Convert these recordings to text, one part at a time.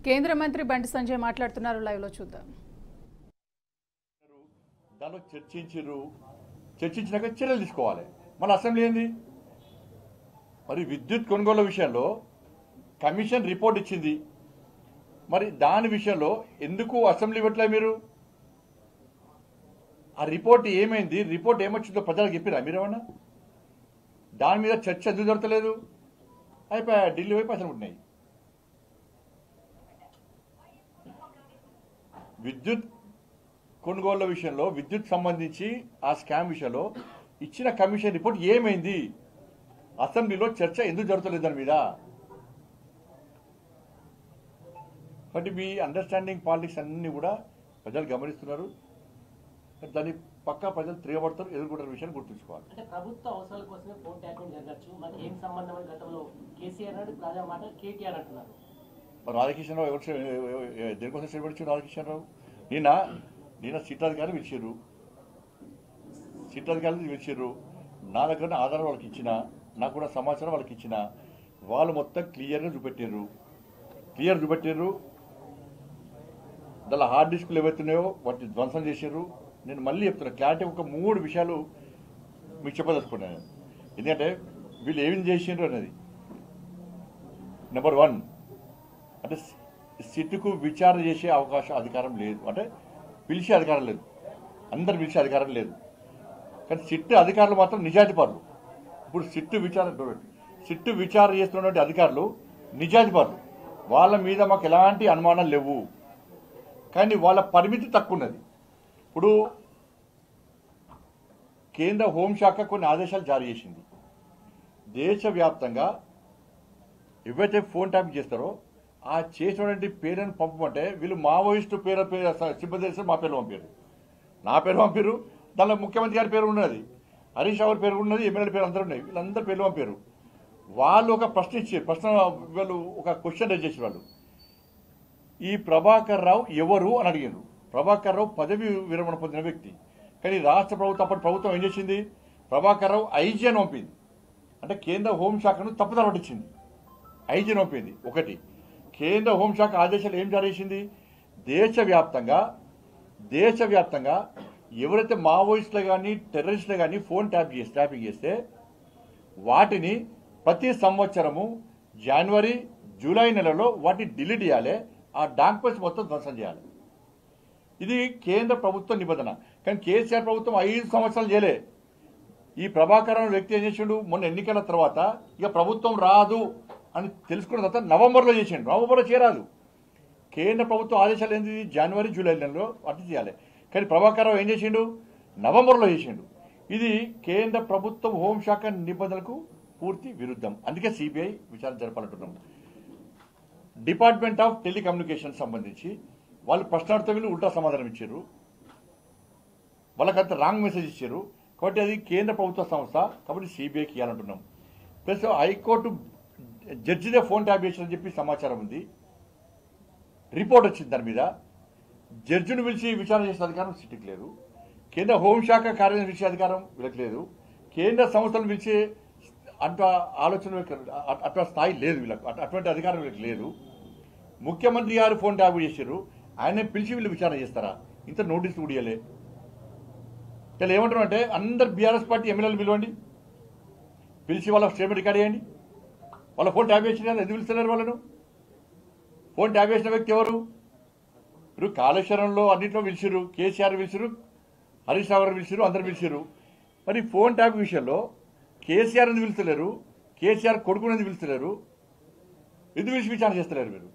కేంద్ర మంత్రి బండి సంజయ్ మాట్లాడుతున్నారు, లైవ్ లో చూద్దాం. దానిలో చర్చించినాక చర్యలు తీసుకోవాలి. మన అసెంబ్లీ ఏంది? మరి విద్యుత్ కొనుగోలు విషయంలో కమిషన్ రిపోర్ట్ ఇచ్చింది. మరి దాని విషయంలో ఎందుకు అసెంబ్లీ పెట్టలే మీరు? ఆ రిపోర్ట్ ఏమైంది, రిపోర్ట్ ఏమొచ్చిందో ప్రజలకు చెప్పిరా మీరేమన్నా? దాని మీద చర్చ ఎందుకు జరగలేదు? అయిపోయా, ఢిల్లీ వైపు అసలు ఉంటున్నాయి. విద్యుత్ కొనుగోళ్ల విషయంలో, విద్యుత్ సంబంధించి ఆ స్కామ్ విషయంలో ఇచ్చిన కమిషన్ రిపోర్ట్ ఏమైంది? అసెంబ్లీలో చర్చ ఎందుకు జరుగుతలేదు దాని మీద? కాబట్టి మీ అండర్స్టాండింగ్ పాలిటిక్స్ అన్ని కూడా ప్రజలు గమనిస్తున్నారు. దాన్ని పక్కా ప్రజలు తిరగబడతారు, ఎదుర్కొంటున్న విషయాన్ని గుర్తుంచుకోవాలి. అంటే ప్రభుత్వ అవసరాల కోసమే ఫోన్ ట్యాపింగ్ జరగచ్చు, మరి ఏం సంబంధం అని గతంలో కేసీఆర్ నాడు తాజా మాట కేటీఆర్ అంటున్నారు. రాధాకిషన్ రావు దేనికోసం శ్రీపడించు? రాధాకిషన్ రావు నిన్న సిట్టాధికారి పిలిచారు, సిట్టాధికారులు పిలిచారు. నా దగ్గర ఆధారం వాళ్ళకి ఇచ్చిన, నాకు కూడా సమాచారం వాళ్ళకి ఇచ్చిన, వాళ్ళు మొత్తం క్లియర్ చూపెట్టారు. దానిలో హార్డ్ డిస్కులు ఏవైతున్నాయో వాటిని ధ్వంసం చేశారు. నేను మళ్ళీ చెప్తున్నా, క్లారిటీ ఒక 3 విషయాలు మీకు చెప్పదలుచుకున్నాను. ఎందుకంటే వీళ్ళు ఏం చేసిండ్రు అనేది. నెంబర్ 1, అంటే సిట్టుకు విచారణ చేసే అధికారం లేదు, అంటే పిలిచే అధికారం లేదు, అందరు పిలిచే అధికారం లేదు. కానీ సిట్టు అధికారులు మాత్రం నిజాయితీపరులు. ఇప్పుడు సిట్టు విచారణ చేస్తున్నటువంటి అధికారులు నిజాయితీపరులు. వాళ్ళ మీద మాకు ఎలాంటి అనుమానాలు లేవు. కానీ వాళ్ళ పరిమితి తక్కువ ఉన్నది. ఇప్పుడు కేంద్ర హోంశాఖ కొన్ని ఆదేశాలు జారీ చేసింది. దేశవ్యాప్తంగా ఎవరైతే ఫోన్ ట్యాపింగ్ చేస్తారో ఆ చేసినటువంటి పేరును పంపమంటే వీళ్ళు మావోయిస్టు పేరు సిబ్బంది మా పేర్లు పంపారు, నా పేరు పంపారు. దానిలో ముఖ్యమంత్రి గారి పేరు ఉన్నది, హరీష్ రావు పేరు ఉన్నది, ఎమ్మెల్యే పేరు అందరూ ఉన్నాయి. వీళ్ళందరూ పేర్లు పంపారు. వాళ్ళు ఒక ప్రశ్న వీళ్ళు ఒక క్వశ్చన్ రైజ్ చేసి వాళ్ళు ఈ ప్రభాకర్ రావు ఎవరు అని అడిగారు. ప్రభాకర్ రావు పదవి విరమణ పొందిన వ్యక్తి. కానీ రాష్ట్ర ప్రభుత్వం, అప్పటి ప్రభుత్వం ఏం చేసింది? ప్రభాకర్ రావు ఐజీ అని పంపింది. అంటే కేంద్ర హోంశాఖను తప్పుదార పట్టించింది. ఐజీ అని పంపింది. ఒకటి, కేంద్ర హోంశాఖ ఆదేశాలు ఏం జారీ చేసింది? దేశవ్యాప్తంగా ఎవరైతే మావోయిస్టులు కానీ టెర్రరిస్టులు కానీ ఫోన్ ట్యాపింగ్ చేస్తే వాటిని ప్రతి సంవత్సరము జనవరి జూలై నెలలో వాటిని డిలీట్ చేయాలి, ఆ డాక్యుమెంట్స్ మొత్తం ధ్వంసం చేయాలి. ఇది కేంద్ర ప్రభుత్వ నిబంధన. కానీ కేసీఆర్ ప్రభుత్వం 5 సంవత్సరాలు చేయలే. ఈ ప్రభాకర్ అనే వ్యక్తి ఏం చేసిండు? మొన్న ఎన్నికల తర్వాత ఇక ప్రభుత్వం రాదు అని తెలుసుకున్న తర్వాత నవంబర్లో చేసిండు. నవంబర్లో చేయరాదు. కేంద్ర ప్రభుత్వం ఆదేశాలు ఏంటి? జనవరి జూలై నెలలో అటు చేయాలి. కానీ ప్రభాకర్ రావు ఏం చేసిండు? నవంబర్లో చేసిండు. ఇది కేంద్ర ప్రభుత్వం హోంశాఖ నిబంధనలకు పూర్తి విరుద్ధం. అందుకే సిబిఐ విచారణ జరపాలంటున్నాం. డిపార్ట్మెంట్ ఆఫ్ టెలికమ్యూనికేషన్ సంబంధించి వాళ్ళు ప్రశ్నార్థం వీళ్ళు ఉల్టా సమాధానం ఇచ్చారు. వాళ్ళకంత రాంగ్ మెసేజ్ ఇచ్చారు. కాబట్టి అది కేంద్ర ప్రభుత్వ సంస్థ, కాబట్టి సిబిఐకి ఇవ్వాలంటున్నాం. ప్లస్ హైకోర్టు జడ్జిదే ఫోన్ ట్యాప్ చేసిందని చెప్పి సమాచారం ఉంది, రిపోర్ట్ వచ్చింది. దాని మీద జడ్జిని పిలిచి విచారణ చేసే అధికారం సిట్కి లేదు. కేంద్ర హోంశాఖ కార్యాలయం పిలిచే అధికారం వీళ్ళకి లేదు. కేంద్ర సంస్థలను పిలిచే అంత ఆలోచన అట్లా స్థాయి లేదు వీళ్ళకు, అటువంటి అధికారం వీళ్ళకి లేదు. ముఖ్యమంత్రి గారు ఫోన్ ట్యాప్ చేశారు, ఆయన పిలిచి వీళ్ళు విచారణ చేస్తారా? ఇంత నోటీసులు ఉడియలే. ఇలా ఏమంటారు అంటే అందరు బీఆర్ఎస్ పార్టీ ఎమ్మెల్యేలు పిలవండి, పిలిచి వాళ్ళ స్టేట్మెంట్ రికార్డ్ చేయండి. వాళ్ళ ఫోన్ ట్యాప్ చేసిన ఎందుకు పిలుస్తున్నారు? వాళ్ళను ఫోన్ ట్యాప్ చేసిన వ్యక్తి ఎవరు? ఇప్పుడు కాళేశ్వరంలో అన్నింటిలో పిలిచిరు, కేసీఆర్ పిలిచిరు, హరీష్ రావు గారు పిలిచిరు, అందరు పిలిచిరు. మరి ఫోన్ ట్యాప్ విషయంలో కేసీఆర్ ఎందుకు పిలుస్తలేరు? కేసీఆర్ కొడుకుని ఎందుకు పిలుస్తలేరు? ఎందుకు పిలిచి విచారణ చేస్తలేరు మీరు?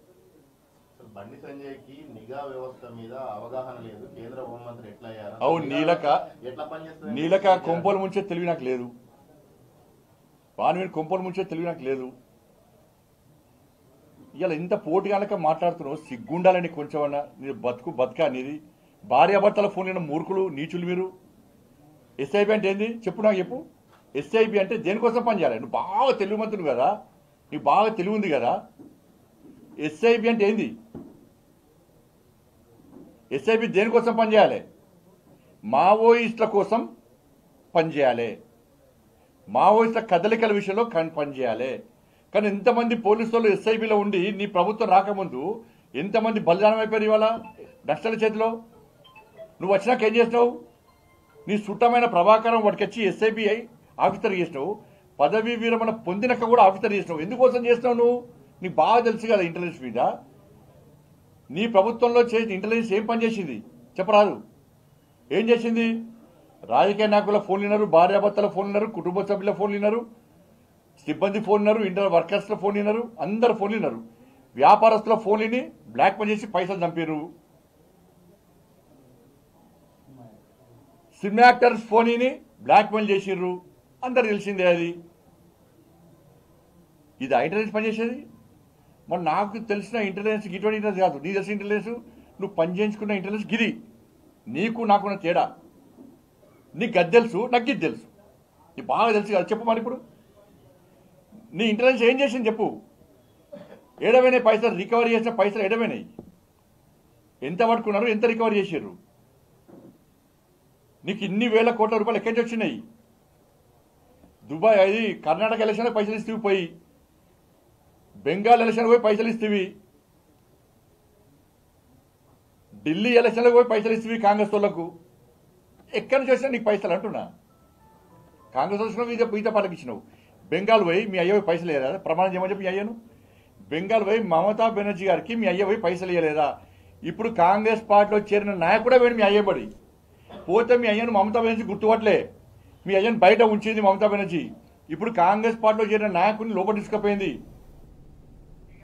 బండి సంజయ్కి నిఘా వ్యవస్థ మీద అవగాహన లేదు. కేంద్ర హోంమంత్రి ఎట్లా అయ్యారు? అవును, నీలక కొంపలు ముంచే తెలివి నాకు లేదు. వాని కొంపలు ముంచే తెలివి నాకు లేదు. ఇలా ఇంత పోటీగానక మాట్లాడుతున్నావు, సిగ్గుండాలని కొంచెమన్నా. మీరు బతుకా అనేది భార్యాభర్తల ఫోన్ అయిన మూర్ఖులు, నీచులు మీరు. ఎస్ఐబి అంటే ఏంది చెప్పు, నాకు చెప్పు. ఎస్ఐబి అంటే దేనికోసం పనిచేయాలి? నువ్వు బాగా తెలివిమంతుడు కదా, నీకు బాగా తెలివి ఉంది కదా. ఎస్ఐబి అంటే ఏంది? ఎస్ఐబి దేనికోసం పనిచేయాలి? మావోయిస్టుల కోసం పనిచేయాలి, మావోయిస్టుల కదలికల విషయంలో పనిచేయాలి. కానీ ఇంతమంది పోలీసులు ఎస్ఐబిలో ఉండి నీ ప్రభుత్వం రాకముందు ఎంతమంది బలిదానం అయిపోయారు ఇవాళ నక్సల చేతిలో. నువ్వు వచ్చినాక ఏం చేసినావు? నీ సుట్టమైన ప్రభాకరం వాడికి వచ్చి ఎస్ఐబిఐ ఆఫీసర్ చేసినావు, పదవీ విరమణ పొందినాక కూడా ఆఫీసర్ చేసినావు. ఎందుకోసం చేసినావు నువ్వు? నీకు బాగా తెలుసు కదా ఇంటెలిజెన్స్ మీద. నీ ప్రభుత్వంలో చేసిన ఇంటెలిజెన్స్ ఏం పనిచేసింది చెప్పరాదు? ఏం చేసింది? రాజకీయ నాయకుల ఫోన్లు విన్నారు, భార్యాభర్తల ఫోన్లు విన్నారు, కుటుంబ సభ్యుల ఫోన్లు విన్నారు, సిబ్బంది ఫోన్ విన్నారు, ఇంటర్ వర్కర్స్ల ఫోన్ విన్నారు, అందరు ఫోన్లు విన్నారు. వ్యాపారస్తుల ఫోన్లని బ్లాక్ మెయిల్ చేసి పైసలు చంపారు. సినిమా యాక్టర్స్ ఫోన్ని బ్లాక్ మెయిల్ చేసిర్రు. అందరు తెలిసిందే అది. ఇది ఇంటెలిజెన్స్ పనిచేసేది. మరి నాకు తెలిసిన ఇంటెలిజెన్స్ ఇటువంటి ఇంటెలిజెన్స్ కాదు. నీ తెలిసిన ఇంటెలిజెన్స్, నువ్వు పనిచేయించుకున్న ఇంటెలిజెన్స్ గిది. నీకు నాకున్న తేడా. నీకు అది తెలుసు, నాకు ఇది తెలుసు. నీకు బాగా తెలుసు కదా. చెప్పు మరి ఇప్పుడు నీ ఇంటెలిజెన్స్ ఏం చేసింది చెప్పు. ఏడవైనాయి పైసలు, రికవరీ చేసిన పైసలు ఏడవైనాయి? ఎంత పట్టుకున్నారు, ఎంత రికవరీ చేసారు? నీకు ఇన్ని వేల కోట్ల రూపాయలు ఎక్కడి నుంచి వచ్చినాయి? దుబాయ్ అది కర్ణాటక ఎలక్షన్లో పైసలు ఇస్తేవి పోయి, బెంగాల్ ఎలక్షన్ పోయి పైసలు ఇస్తేవి, ఢిల్లీ ఎలక్షన్లో పోయి పైసలు ఇస్తేవి కాంగ్రెస్ వాళ్ళకు. ఎక్కడి నుంచి వచ్చినా నీకు పైసలు అంటున్నా. కాంగ్రెస్ వచ్చినావు, ఈత పాటకి ఇచ్చినావు. బెంగాల్ పోయి మీ అయ్య పైసలు వేయలేదా? ప్రమాణం చేయమని చెప్పి మీ అయ్యను. బెంగాల్ పోయి మమతా బెనర్జీ గారికి మీ అయ్య పోయి పైసలు ఇవ్వలేదా? ఇప్పుడు కాంగ్రెస్ పార్టీలో చేరిన నాయకుడే పోయి మీ అయ్య పడి పోతే మీ అయ్యను మమతా బెనర్జీ గుర్తుపట్టలే. మీ అయ్యను బయట ఉంచింది మమతా బెనర్జీ. ఇప్పుడు కాంగ్రెస్ పార్టీలో చేరిన నాయకుడిని లోపల తీసుకుపోయింది.